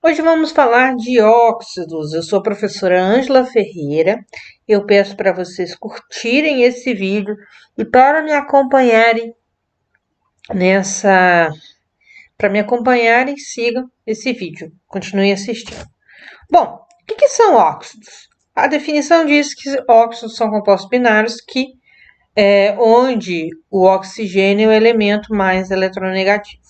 Hoje vamos falar de óxidos. Eu sou a professora Ângela Ferreira. Eu peço para vocês curtirem esse vídeo e para me acompanharem sigam esse vídeo. Continuem assistindo. Bom, o que são óxidos? A definição diz que óxidos são compostos binários onde o oxigênio é o elemento mais eletronegativo.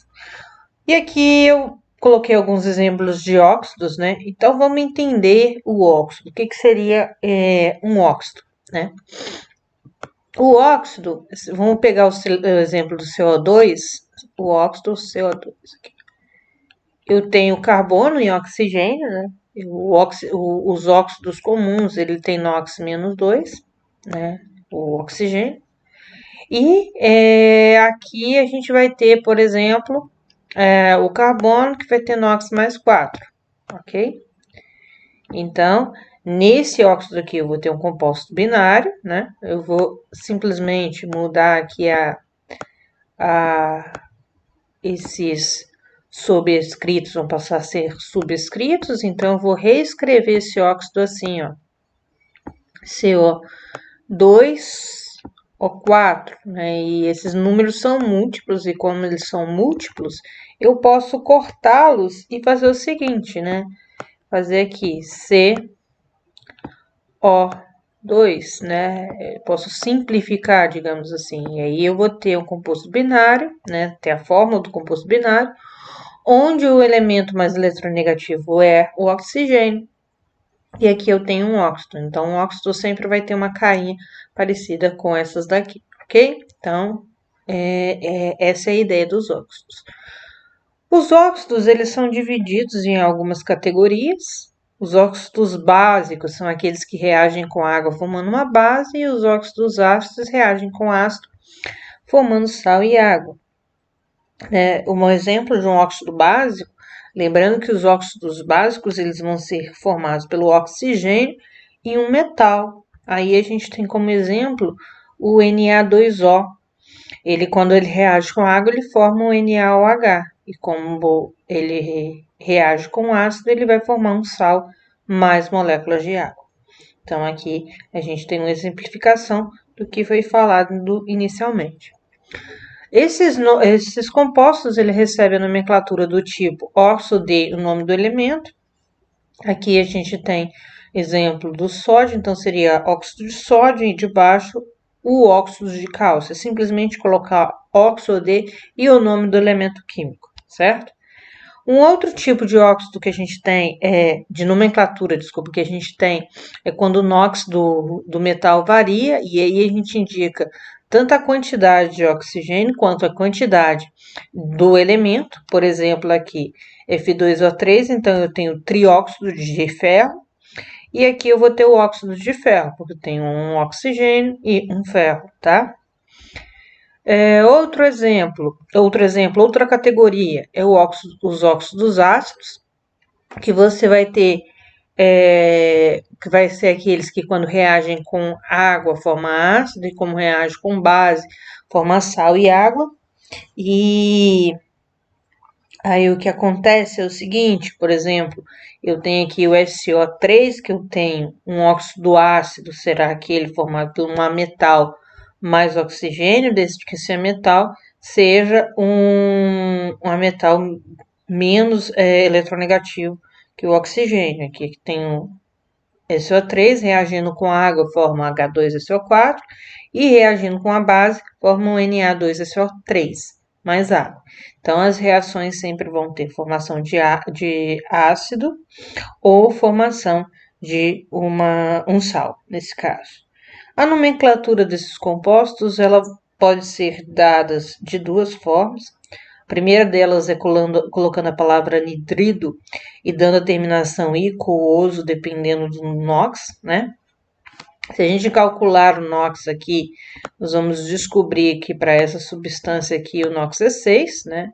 E aqui eu coloquei alguns exemplos de óxidos, né? Então vamos entender o óxido. O que seria um óxido, né? O óxido, vamos pegar o exemplo do CO2, o óxido CO2. Aqui. Eu tenho carbono e oxigênio, né? Os óxidos comuns, ele tem NOx-2, né? O oxigênio. E aqui a gente vai ter, por exemplo, o carbono, que vai ter NOx mais 4, ok? Então, nesse óxido aqui eu vou ter um composto binário, né? Eu vou simplesmente mudar aqui esses sobrescritos, vão passar a ser subscritos, então eu vou reescrever esse óxido assim, ó. CO2O4, né? E esses números são múltiplos, e como eles são múltiplos, eu posso cortá-los e fazer o seguinte, né? Fazer aqui CO2, né? Eu posso simplificar, digamos assim. E aí eu vou ter um composto binário, né? Ter a fórmula do composto binário, onde o elemento mais eletronegativo é o oxigênio. E aqui eu tenho um óxido. Então, o óxido sempre vai ter uma carinha parecida com essas daqui, ok? Então, essa é a ideia dos óxidos. Os óxidos, eles são divididos em algumas categorias. Os óxidos básicos são aqueles que reagem com água formando uma base, e os óxidos ácidos reagem com ácido formando sal e água. Um exemplo de um óxido básico, lembrando que os óxidos básicos eles vão ser formados pelo oxigênio e um metal. Aí a gente tem como exemplo o Na2O. Quando ele reage com água, ele forma o NaOH. E como ele reage com ácido, ele vai formar um sal mais moléculas de água. Então, aqui a gente tem uma exemplificação do que foi falado inicialmente. Esses compostos, ele recebe a nomenclatura do tipo óxido de, o nome do elemento. Aqui a gente tem exemplo do sódio, então seria óxido de sódio, e de baixo o óxido de cálcio. É simplesmente colocar óxido de e o nome do elemento químico, certo? Um outro tipo de óxido que a gente tem, de nomenclatura, desculpa, que a gente tem, é quando o NOx do metal varia, e aí a gente indica tanto a quantidade de oxigênio quanto a quantidade do elemento. Por exemplo, aqui F2O3, então eu tenho trióxido de ferro, e aqui eu vou ter o óxido de ferro, porque eu tenho um oxigênio e um ferro, tá? Outra categoria é os óxidos ácidos, que você vai ter, que vai ser aqueles que quando reagem com água forma ácido, e como reage com base forma sal e água. E aí o que acontece é o seguinte, por exemplo, eu tenho aqui o SO3, que eu tenho um óxido ácido, será aquele formado por um metal mais oxigênio, desde que esse metal seja um metal menos eletronegativo que o oxigênio. Aqui tem o SO3 reagindo com a água forma H2SO4 e reagindo com a base forma um Na2SO3 mais água. Então, as reações sempre vão ter formação de ácido ou formação de um sal, nesse caso. A nomenclatura desses compostos, ela pode ser dada de duas formas. A primeira delas é colocando a palavra nitridro e dando a terminação ico-oso, dependendo do NOx, né? Se a gente calcular o NOx aqui, nós vamos descobrir que para essa substância aqui o NOx é 6, né?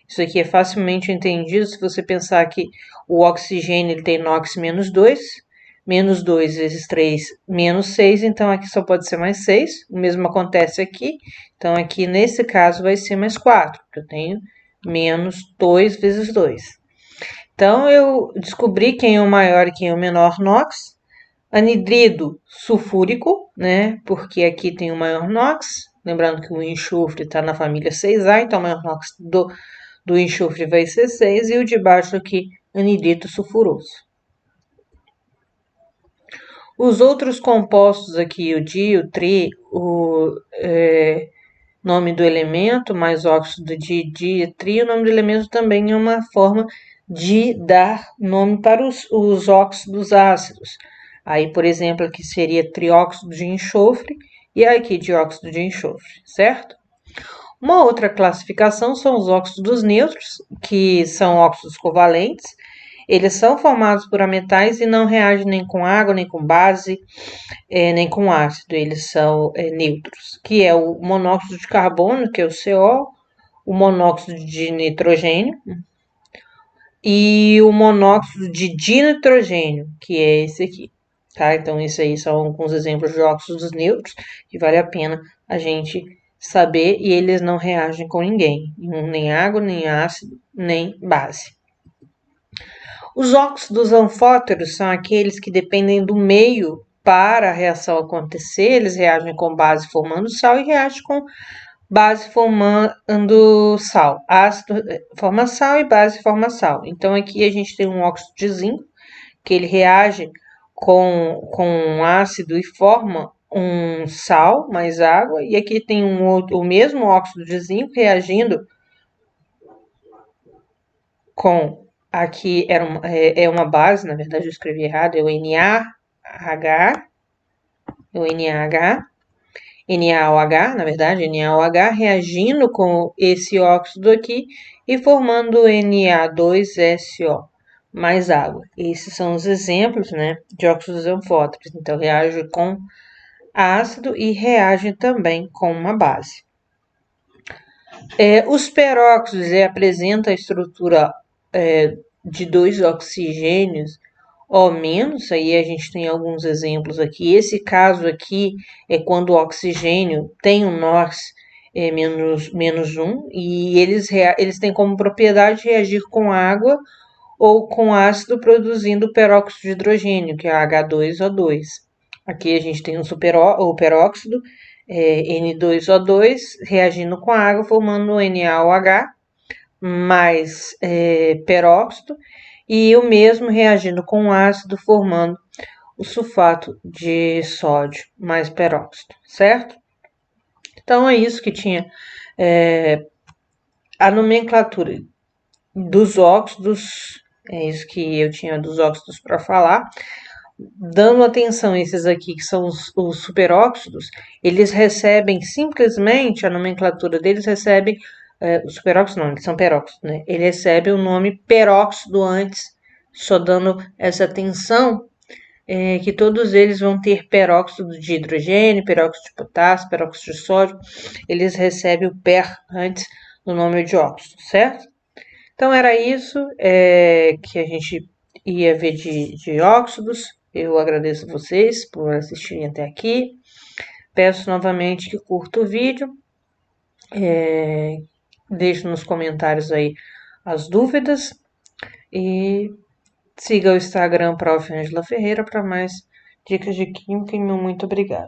Isso aqui é facilmente entendido se você pensar que o oxigênio ele tem NOx menos 2, menos 2 vezes 3, menos 6, então aqui só pode ser mais 6. O mesmo acontece aqui, então aqui nesse caso vai ser mais 4, porque eu tenho menos 2 vezes 2. Então, eu descobri quem é o maior e quem é o menor NOx. Anidrido sulfúrico, né? Porque aqui tem o maior NOx. Lembrando que o enxofre está na família 6A, então o maior NOx do enxofre vai ser 6. E o de baixo aqui, anidrito sulfuroso. Os outros compostos aqui, o di, o tri, o nome do elemento, mais óxido de di e tri, o nome do elemento também é uma forma de dar nome para os óxidos ácidos. Aí, por exemplo, aqui seria trióxido de enxofre e aqui dióxido de enxofre, certo? Uma outra classificação são os óxidos neutros, que são óxidos covalentes. Eles são formados por metais e não reagem nem com água, nem com base, nem com ácido. Eles são neutros, que é o monóxido de carbono, que é o CO, o monóxido de nitrogênio e o monóxido de dinitrogênio, que é esse aqui. Tá? Então, isso aí são alguns exemplos de óxidos neutros que vale a pena a gente saber e eles não reagem com ninguém, nem água, nem ácido, nem base. Os óxidos anfóteros são aqueles que dependem do meio para a reação acontecer, eles reagem com base formando sal e reagem com base formando sal. Ácido forma sal e base forma sal. Então, aqui a gente tem um óxido de zinco, que ele reage com ácido e forma um sal mais água. E aqui tem o mesmo óxido de zinco reagindo com... Aqui é uma base, na verdade eu escrevi errado, é o NaH, NaOH, na verdade, NaOH, reagindo com esse óxido aqui e formando Na2SO, mais água. Esses são os exemplos, né, de óxidos anfóteros. Então, reage com ácido e reage também com uma base. Os peróxidos apresentam a estrutura de 2 oxigênios ou menos, aí a gente tem alguns exemplos aqui. Esse caso aqui é quando o oxigênio tem um NOx menos 1 e eles têm como propriedade reagir com água ou com ácido produzindo peróxido de hidrogênio, que é H2O2. Aqui a gente tem o peróxido, N2O2, reagindo com a água, formando NaOH, mais peróxido, e o mesmo reagindo com o ácido, formando o sulfato de sódio mais peróxido, certo? Então, é isso que tinha a nomenclatura dos óxidos, é isso que eu tinha dos óxidos para falar. Dando atenção a esses aqui, que são os superóxidos, eles recebem simplesmente, a nomenclatura deles recebe, os superóxidos não, eles são peróxidos, né? Ele recebe o nome peróxido antes, só dando essa atenção, que todos eles vão ter peróxido de hidrogênio, peróxido de potássio, peróxido de sódio, eles recebem o per antes do nome de óxido, certo? Então, era isso que a gente ia ver de óxidos. Eu agradeço vocês por assistirem até aqui. Peço novamente que curta o vídeo. Deixe nos comentários aí as dúvidas. E siga o Instagram Prof. Angela Ferreira para mais dicas de química. E muito obrigada.